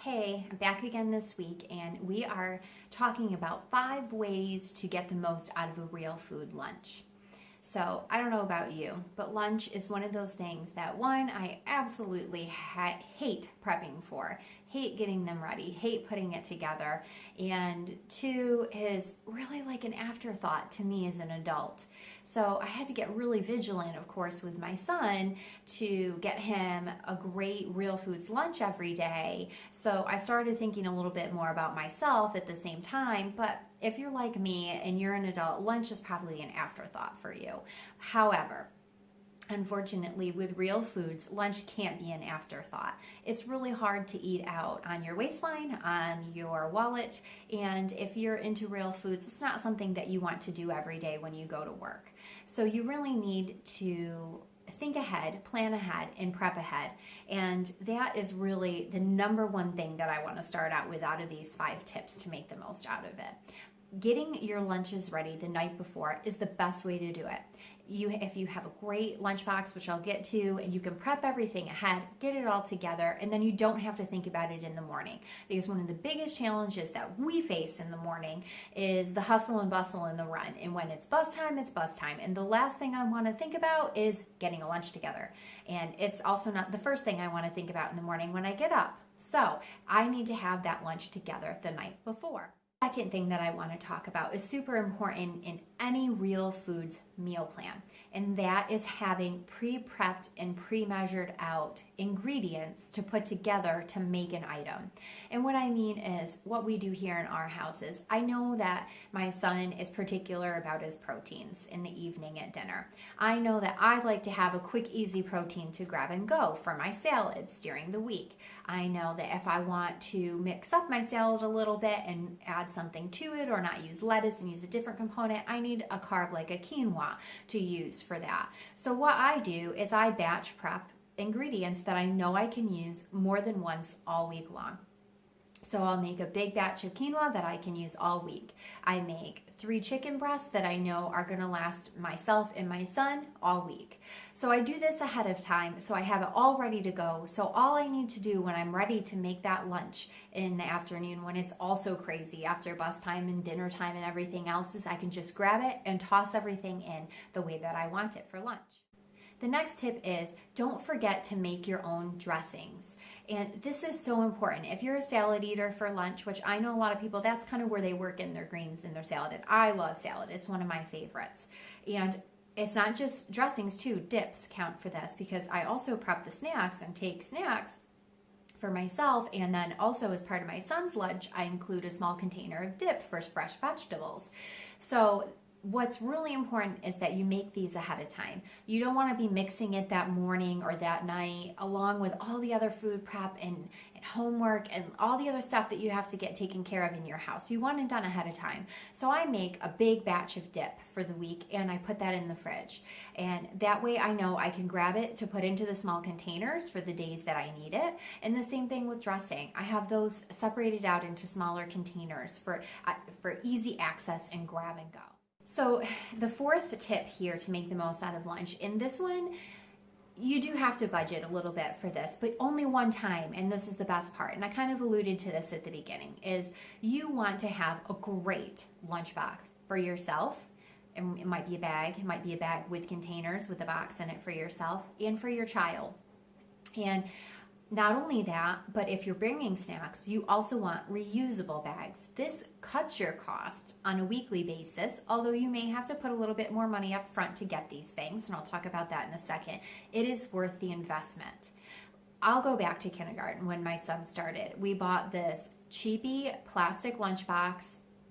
Hey, I'm back again this week, and we are talking about 5 ways to get the most out of a real food lunch. So, I don't know about you, but lunch is one of those things that one, I absolutely hate prepping for, hate getting them ready, hate putting it together, and two is really like an afterthought to me as an adult. So, I had to get really vigilant, of course, with my son to get him a great real foods lunch every day. So, I started thinking a little bit more about myself at the same time, but if you're like me and you're an adult, lunch is probably an afterthought for you. However, unfortunately, with real foods, lunch can't be an afterthought. It's really hard to eat out on your waistline, on your wallet, and if you're into real foods, it's not something that you want to do every day when you go to work. So you really need to think ahead, plan ahead, and prep ahead. And that is really the number one thing that I want to start out with out of these 5 tips to make the most out of it. Getting your lunches ready the night before is the best way to do it. If you have a great lunchbox, which I'll get to, and you can prep everything ahead, get it all together, and then you don't have to think about it in the morning. Because one of the biggest challenges that we face in the morning is the hustle and bustle and the run. And when it's bus time, it's bus time. And the last thing I want to think about is getting a lunch together. And it's also not the first thing I want to think about in the morning when I get up. So I need to have that lunch together the night before. Second thing that I want to talk about is super important in any real foods meal plan, and that is having pre-prepped and pre-measured out ingredients to put together to make an item. And what I mean is what we do here in our houses. I know that my son is particular about his proteins in the evening at dinner. I know that I like to have a quick, easy protein to grab and go for my salads during the week. I know that if I want to mix up my salad a little bit and add something to it or not use lettuce and use a different component, I need a carb like a quinoa to use for that. So what I do is I batch prep ingredients that I know I can use more than once all week long. So I'll make a big batch of quinoa that I can use all week. I make 3 chicken breasts that I know are going to last myself and my son all week. So I do this ahead of time so I have it all ready to go. So all I need to do when I'm ready to make that lunch in the afternoon, when it's also crazy after bus time and dinner time and everything else, is I can just grab it and toss everything in the way that I want it for lunch. The next tip is don't forget to make your own dressings. And this is so important. If you're a salad eater for lunch, which I know a lot of people, that's kind of where they work in their greens and their salad. And I love salad. It's one of my favorites. And it's not just dressings too. Dips count for this because I also prep the snacks and take snacks for myself. And then also as part of my son's lunch, I include a small container of dip for fresh vegetables. So what's really important is that you make these ahead of time. You don't want to be mixing it that morning or that night along with all the other food prep and homework and all the other stuff that you have to get taken care of in your house. You want it done ahead of time. So I make a big batch of dip for the week and I put that in the fridge. And that way I know I can grab it to put into the small containers for the days that I need it. And the same thing with dressing. I have those separated out into smaller containers for easy access and grab and go. So the 4th tip here to make the most out of lunch, in this one, you do have to budget a little bit for this, but only one time, and this is the best part, and I kind of alluded to this at the beginning, is you want to have a great lunchbox for yourself. And it might be a bag with containers with a box in it for yourself and for your child. And not only that, but if you're bringing snacks, you also want reusable bags. This cuts your cost on a weekly basis, although you may have to put a little bit more money up front to get these things, and I'll talk about that in a second. It is worth the investment. I'll go back to kindergarten when my son started. We bought this cheapy plastic lunchbox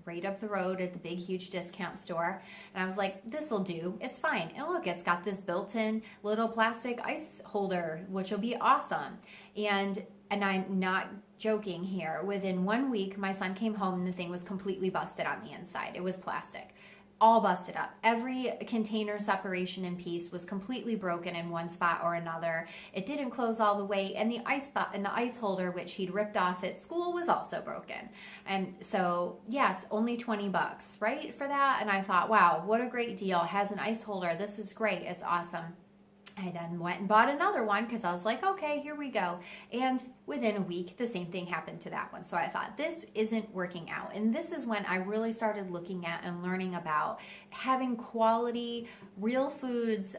right up the road at the big, huge discount store. And I was like, this'll do. It's fine. And look, it's got this built-in little plastic ice holder, which will be awesome. And I'm not joking here. Within 1 week, my son came home and the thing was completely busted on the inside. It was plastic. All busted up. Every container separation and piece was completely broken in one spot or another. It didn't close all the way, and the ice holder, which he'd ripped off at school, was also broken. And so, yes, only $20, right, for that. And I thought, wow, what a great deal. It has an ice holder. This is great. It's awesome. I then went and bought another one because I was like, okay, here we go. And within a week, the same thing happened to that one. So I thought, this isn't working out. And this is when I really started looking at and learning about having quality, real foods,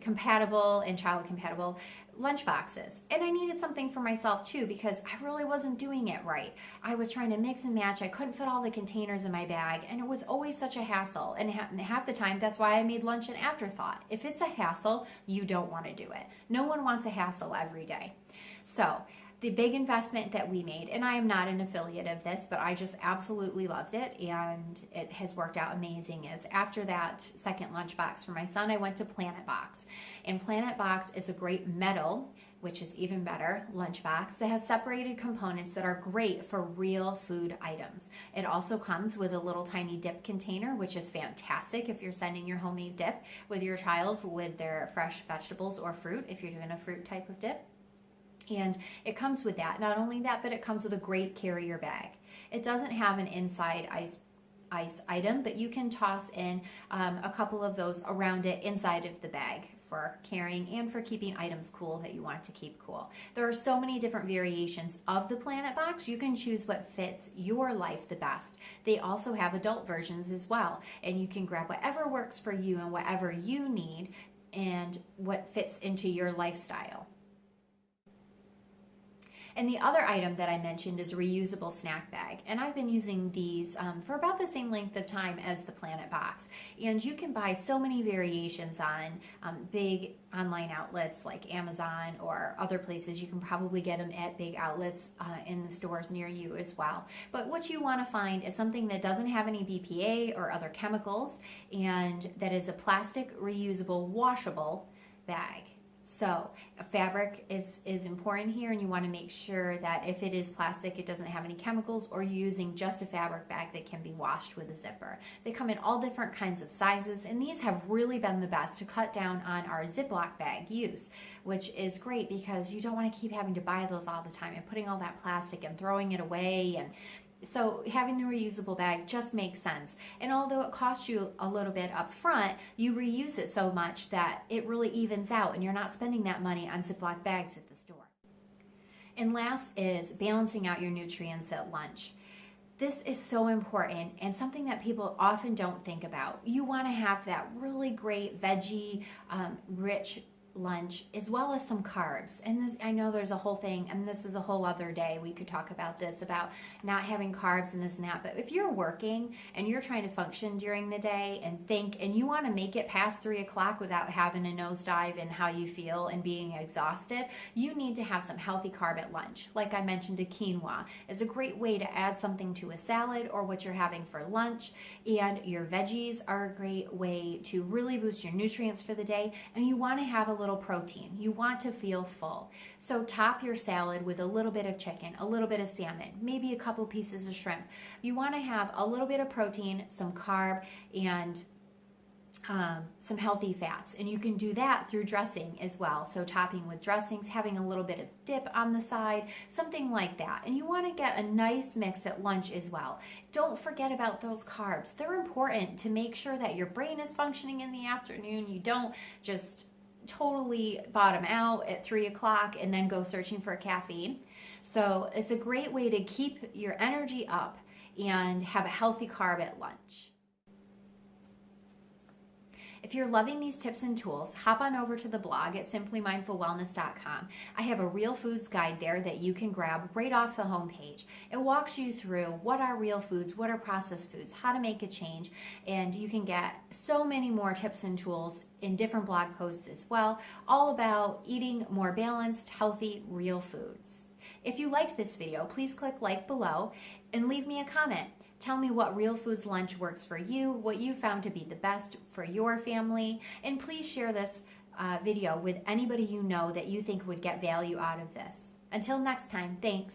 compatible and child compatible lunch boxes. And I needed something for myself too, because I really wasn't doing it right. I was trying to mix and match. I couldn't fit all the containers in my bag, and it was always such a hassle. And half the time, that's why I made lunch an afterthought. If it's a hassle, you don't want to do it. No one wants a hassle every day. So the big investment that we made, and I am not an affiliate of this, but I just absolutely loved it, and it has worked out amazing, is after that second lunchbox for my son, I went to Planet Box. And Planet Box is a great metal, which is even better, lunchbox that has separated components that are great for real food items. It also comes with a little tiny dip container, which is fantastic if you're sending your homemade dip with your child with their fresh vegetables or fruit, if you're doing a fruit type of dip. And it comes with that. Not only that, but it comes with a great carrier bag. It doesn't have an inside ice item, but you can toss in a couple of those around it inside of the bag for carrying and for keeping items cool that you want to keep cool. There are so many different variations of the Planet Box. You can choose what fits your life the best. They also have adult versions as well, and you can grab whatever works for you and whatever you need and what fits into your lifestyle. And the other item that I mentioned is a reusable snack bag. And I've been using these for about the same length of time as the Planet Box. And you can buy so many variations on big online outlets like Amazon or other places. You can probably get them at big outlets in the stores near you as well. But what you want to find is something that doesn't have any BPA or other chemicals, and that is a plastic, reusable, washable bag. So fabric is important here, and you want to make sure that if it is plastic, it doesn't have any chemicals, or you're using just a fabric bag that can be washed with a zipper. They come in all different kinds of sizes, and these have really been the best to cut down on our Ziploc bag use, which is great because you don't want to keep having to buy those all the time and putting all that plastic and throwing it away. And so having the reusable bag just makes sense. And although it costs you a little bit up front, you reuse it so much that it really evens out, and you're not spending that money on Ziploc bags at the store. And last is balancing out your nutrients at lunch. This is so important and something that people often don't think about. You want to have that really great veggie, rich lunch, as well as some carbs. And this, I know there's a whole thing, and this is a whole other day we could talk about this, about not having carbs and this and that. But if you're working and you're trying to function during the day and think, and you want to make it past 3 o'clock without having a nosedive in how you feel and being exhausted, you need to have some healthy carb at lunch. Like I mentioned, a quinoa is a great way to add something to a salad or what you're having for lunch. And your veggies are a great way to really boost your nutrients for the day. And you want to have a little protein. You want to feel full. So top your salad with a little bit of chicken, a little bit of salmon, maybe a couple pieces of shrimp. You want to have a little bit of protein, some carb, and some healthy fats. And you can do that through dressing as well. So topping with dressings, having a little bit of dip on the side, something like that. And you want to get a nice mix at lunch as well. Don't forget about those carbs. They're important to make sure that your brain is functioning in the afternoon. You don't just totally bottom out at 3 o'clock and then go searching for caffeine. So it's a great way to keep your energy up and have a healthy carb at lunch. If you're loving these tips and tools, hop on over to the blog at simplymindfulwellness.com. I have a real foods guide there that you can grab right off the homepage. It walks you through what are real foods, what are processed foods, how to make a change, and you can get so many more tips and tools in different blog posts as well, all about eating more balanced, healthy, real foods. If you liked this video, please click like below and leave me a comment. Tell me what Real Foods lunch works for you, what you found to be the best for your family, and please share this video with anybody you know that you think would get value out of this. Until next time, thanks.